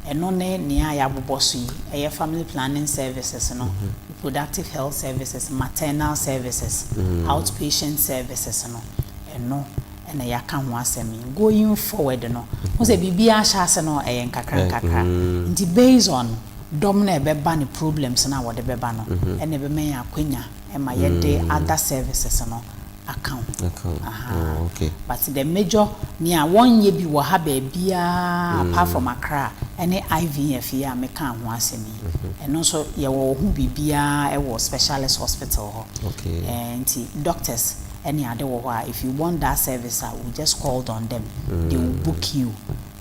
eno ne ni aye aboboso yi family planning services no reproductive health services maternal services outpatient services no eno ena ya ka ho asemi going forward no mo say bibia ahya ase no nkakra nti based on dom na ebeba ni problems na wo de beba no ena be men akwanya ema yede other services no account. Oh, okay. But the major near 1 year bi wo ha ba bia apart from Accra any IVF ya me kan ho asemi and also ye wo hu bibia e wo specialist hospital ho. Okay. And doctors any other wo if you want that service we just called on them they will book you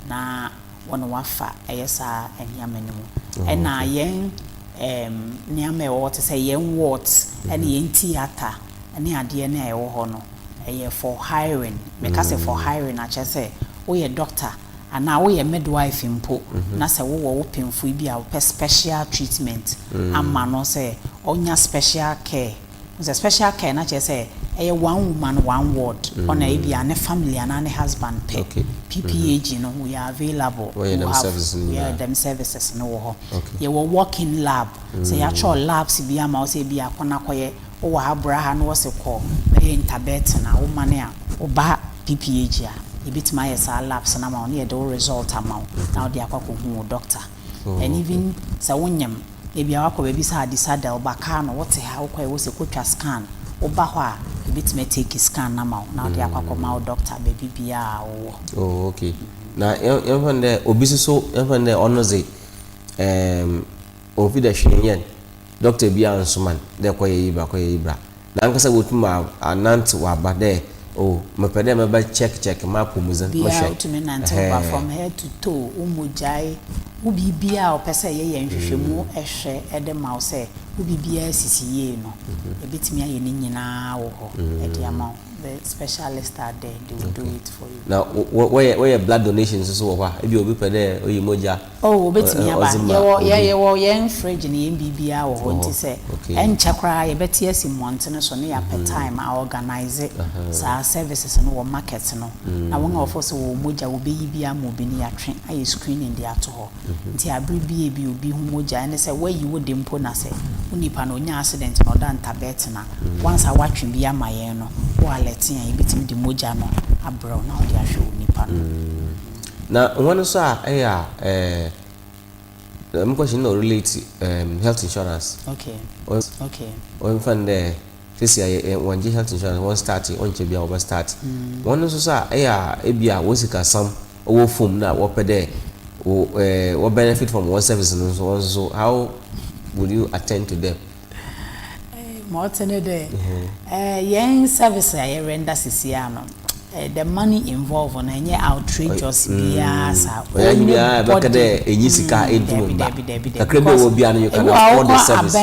na one wafa eyesa enyamenu and na yen niame what say yen what and yen theater any ade na e wo ho no for hiring make say for hiring a che say we doctor and now we midwife impo na say wo penfu bi a special treatment amma no say onya special care the special care na che say one woman one ward on a be an family and an husband pay. Okay. PPAG you know we are available we have them services no you will working lab say actual labs be am say be akona koye o wa abraha no se call be interbet na woman a oba PPAG a e bit my labs na ma on the result amount now they akwa hu doctor and even say wonyam e bia akwa be sa disadel baka no what how kwa we se kwatwa scan oba ho a e bit me take scan na ma now they akwa ma doctor baby bia wo. Oh, okay. Na even the obiso even the onoze ofi da hwenyen doctor bia nsoman de koye ibra na nkasa wotuma anant wa bade oh mepede meba check map muze bia to me nante from head to toe umujai ubibia opese ye nhwehwemu ehwe ede ma o se ubibia sisiye no ebetimi aye ni nyina wo ho e de amount the specialists are there, they will do it for you. Now, where blood donations is over? If you be there, or you moja. Oh, bet me about yeah, fridge in BBA or what to say. And chakra, I bet yes in Montana, so near per time I organize it. So our services and our markets. No, now one of us will moja will be BBA mobile train. I screen in the atoho. Tia BBA will be moja and they say where you would impone us. Unipano accident or done tabetna. Once I watch him be a mayeno. Letting a bit the moja no a brown now they are showing nipa. Now one so I'm question no relate health insurance. Okay. One fund there this year one health insurance one start on Chebia over start. One so ebia wosika some owo form na wo pede what benefit from one service and so how will you attend to them? More than a day. Young service I render Siciano. The money involved on any outrageous bias. Yeah, back there, a Yisika, a cribble will be on you can afford the service.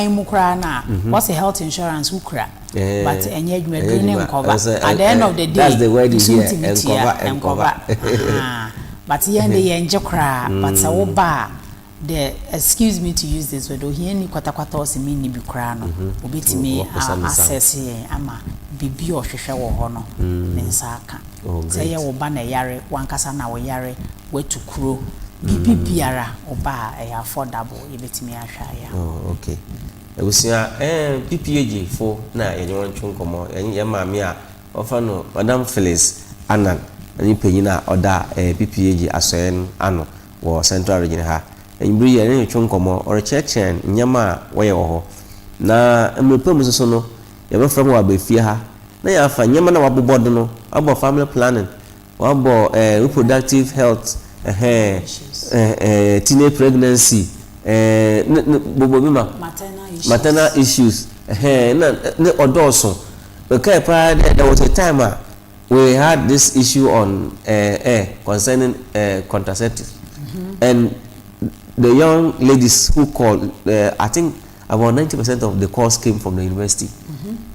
What's a health insurance who crack? But and yet we're doing cover. At the end of the day, that's the word you hear and cover. But here the angel cry, but so bar. The excuse me to use this word. He any kwata osi mi ni bikra no obetimi access ama bibi ohwehwe wo ho no ne nsa aka say ye wo ba na yare wankasa na wo yare wetu kuro bibi biara oba affordable ye betimi ahwa ya. Oh, okay. Ebusia PPAG for na ye won twon komo ye maami a ofa no Madam PHYLLIS ANNAN ani penyina oda PPAG asoyen ano wo Central Region ha. Embri ye ne twon komo or chechen nyama wo ho na emepem so no ye be from wa be fie ha na ya fa nyama na wabobod no abo family planning wabo reproductive health teenage pregnancy maternal issues na odoso because there was a time we had this issue on concerning contraceptives and the young ladies who called, I think about 90% of the calls came from the university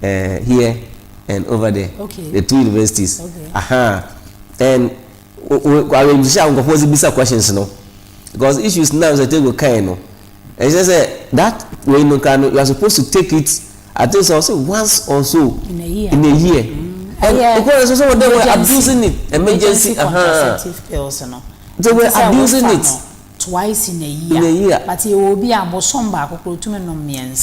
here and over there. Okay. The two universities. Okay. And I will pose these questions, no, because issues now is a take kind, no. And she said that way you are supposed to take it at least also once or so in a year. And because also they were abusing it, emergency contraceptive pills, no. They were abusing it. Twice in a year. But you will be a bosomba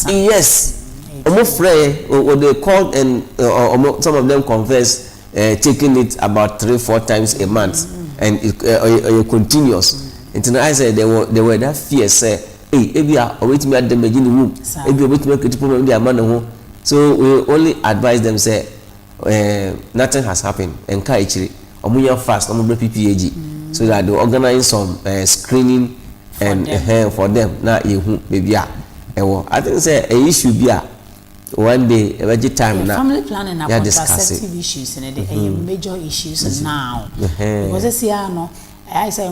yes. Almost free or they called and some of them confess taking it about 3-4 times a month and it continuous. Until I said they were that fear say, hey, if you are wait me at the in the room, if you wait me at the problem their man. So we only advise them say nothing has happened and kaichiri omuya fast PPAG. So that they organize some screening and for them na maybe I think say a issue be one day every time now family planning and contraceptive issues and major issues now because this year no I say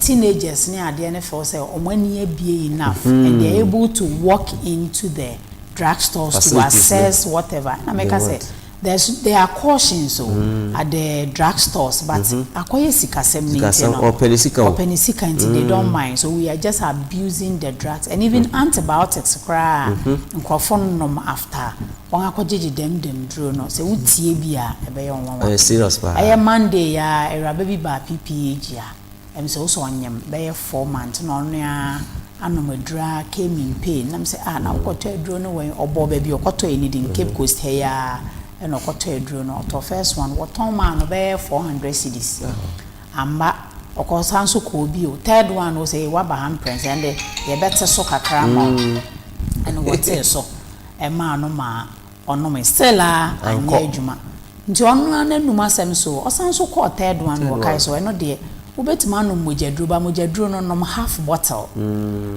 teenagers near the NFL say money be enough and they're able to walk into the drugstores to assess whatever and I make I say there are cautions at the drugstores, but akoye sikasem or penisika they don't mind. So we are just abusing the drugs and even antibiotics cry and after one akojeji dem draw no say utie bia ebe yon serious ba I Monday ya era baby ba PPAG ya em so onyem be 4 months no no anomedra came in pain nam say na ukoto draw no when obo baby okoto anything Cape Coast here and okoto edro no to first one what ton man no be 400 cedis amba okosan so ko bi o third one was say waba hand prince and ye better so kakra ma and what so e ma no ma ono me stella anya adwuma nti ono ananum asem so osan so ko third one wo kai so e no de ubetima no mojaduro no nom half bottle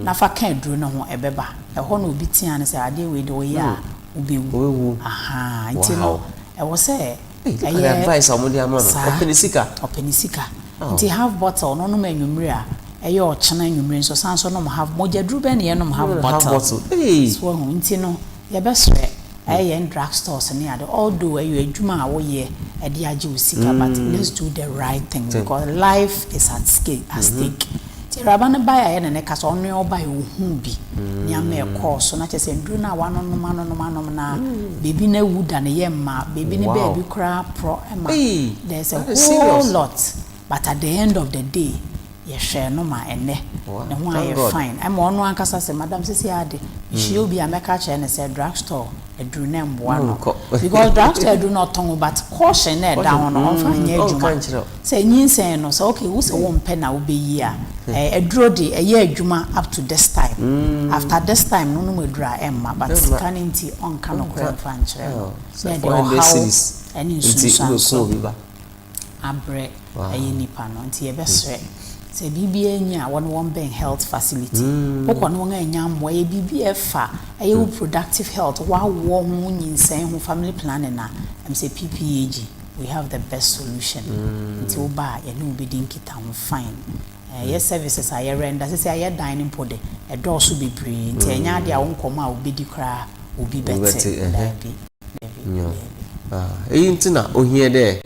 na fa kan aduro no ho ebeba e ho no obi tia ne say ade we de o ya obewu nti no e wo say advice amudi amano openisika nti half bottle no no manwumre a eyo ochena nwumre so sanso no have moja dru be ne no have bottle so ho nti no ye besre ayen drug stores ne ade although ayo adwuma a wo ye e de age usika but let's do the right thing because life is at stake Rabana buy a ne kasa onu oba e ohun bi ni ama e course na chese ndru na wa no na baby na wuda ne yemma baby ne baby kra pro ema there's a whole lot but at the end of the day ye share no ma ene ne ho aye fine am onu ankasa se madam sisi ade she obi ameka che ne say drugstore edru na mboa no because drugstore edru not tongue but caution na down on fa nya adwuma say nyinsen no so okay wo se wo mpe na wo be yi a edru de eye adwuma up to this time after this time no medra emma but caninti on kan okra fa nchire so de how any so biba abre aye nipa no nti ye besre se bibia nya won ben health facility okọ no nga nya mo ye bibia fa aye productive health wa wo hu nyinsen hu family planning na am say PPAG we have the best solution nti oba ye no be din kita hu fine yes services aye render say aye dining pode e do so be pre nti enya de a won koma a obedi kra obi bete ntina ohie de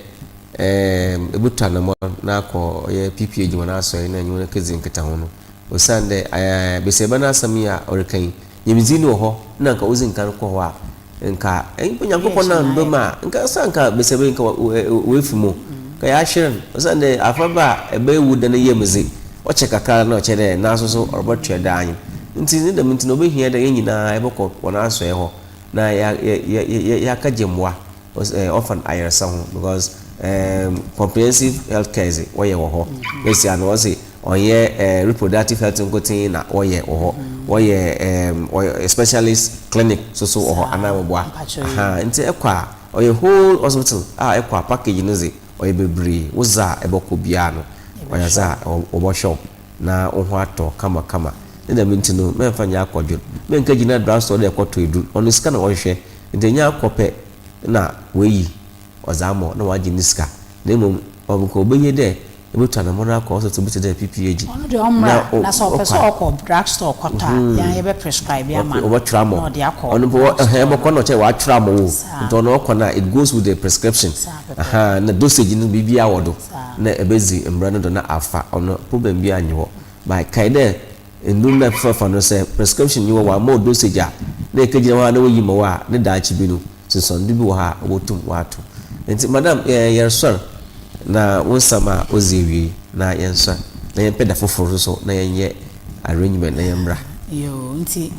ebuta na mo na akọ ye PPAG mo na aso na nyu na kezi nketa ho no osande beseba na asami a orekan nyemizi ni ho na nka ozi nka ko ho a nka enyankopọ na ndoma nka sanka beseba nka wefimu ka ya shirin osande afaba ebe wuda na yemezi o chekaka na o chere na asoso orobotwe da anyi nti ni da mti no behia da yenyina ebekọ wona aso ye ho na ya kajemwa often ayersa ho because comprehensive health care is oye wo we see and was oye reproductive health nkotin na oye wo oye specialist clinic so oho anamboa nti ekwa oye whole hospital ekwa package no ze oye bebre woza eboko bia no oye za obo shop na oho ato kama nda minti no memfa nya akwadwo menka gina drugstore de ekwoto edu onu sika na wohwe nti nya akope na weyi ozamo na waji niska nemo obunko obenye de ebuta na mona ko so to bit de PPAG na so person ko drugstore kwata ya ye be prescribe ya man o tramo onu bo bo ko no che wa tramo wo nto no ko na it goes with the prescription na dosage no bibia wodo na ebezi emra no do na afa ono problem bi anyi wo by kaide enu na fa no say prescription you wa more dosage a na ekejina wa na woyi mo wa ne da achi bi no so ndu bi wo ha wotum watu nti madam yersor na wonsama ozewi na yensa na yempeda foforo so na yenye arrangement na yemra yo nti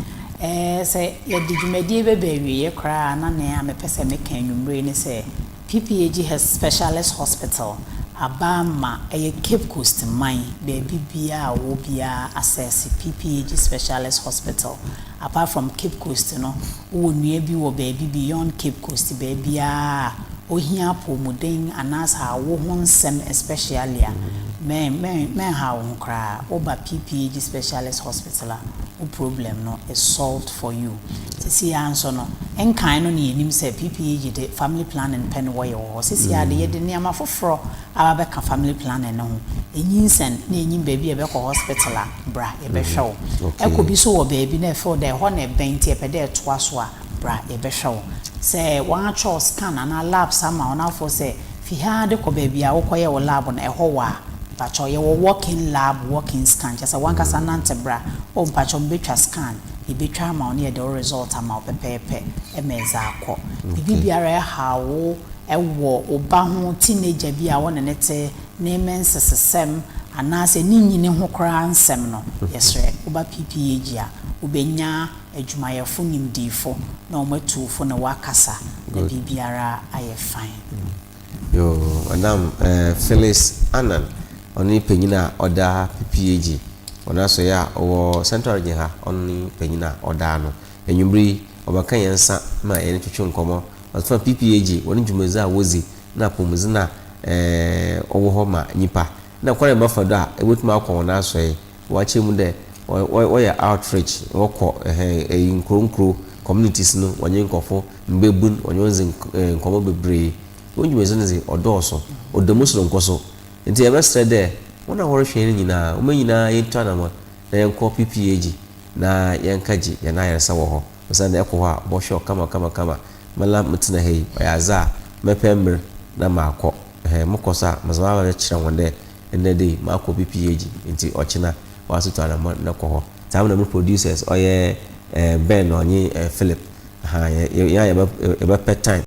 say ye dijumedie bebewi ye kra na na ya mepese meka nwumre ni say PPAG has specialist hospital Abama Cape Coast mine baby bia wo bia access PPAG specialist hospital apart from Cape Coast no wo nua bi wo baby beyond Cape Coast baby ohia pomuden anasa wo honsem especially men ha wo kra oba PPAG specialist hospital o problem no is solved for you sisi anso no enkan no ne enim say PPAG de family planning pen wo ye wo sisi ade ye de ne amafoforo abeka family planning no enyinsen na enyim baby e be ko hospital bra e be hwe ekobi so wo baby na fe de ho na benti e pe de to aso a bra e be hwe say one cho scan na lab sama ona for say fi ha de ko baby a wo koye wo lab na e ho wa pacho ye wo working lab working scan just one kasa nante bra o pacho betwa scan e betwa ma ona the result ama pepepe e meza akọ bibi biara ha wo ewo oba ho teenager bi a wona nete na mensesem anase ninyine ho kra nsem no yesre oba PPAG a obenya adwumayefo nimdifo na omatufo na wakasa na bibiara aye fine yo madam PHYLLIS ANNAN oni penyina oda PPAG ona so ya o central region ha oni penyina oda no enwumri obaka yensa ma ene twetwe nkomo ọtọ PPAG woni dwumeza wozi na pomozi na owo ho ma nyipa na kware mafado a ebotuma akọ na asoe wache mu de woya outreach wokọ nkronkro communities no wonye nkofo mbebun wonye onze nkomo bebre wonjumeza ne odoso odomuso nkoso nti ebestre de wona wɔrehwɛ no nyinaa wɔn nyinaa yɛntwa na mo na yɛnkɔ PPAG na yɛnkaji yɛn ayɛresa wɔ hɔ ɔsan ɛkɔ hɔ a bɔhwɛ kama mala mutena hei ɔyaza mepember na makɔ mokɔ sa mazama ba kyerɛ wɔn dɛ ɛnɛ de makɔ PPAG nti ɔkyena wasotɔ na na kɔ hɔ tam na mo producers ɔyɛ Ben ɔnye Philip ya yɛbɛ time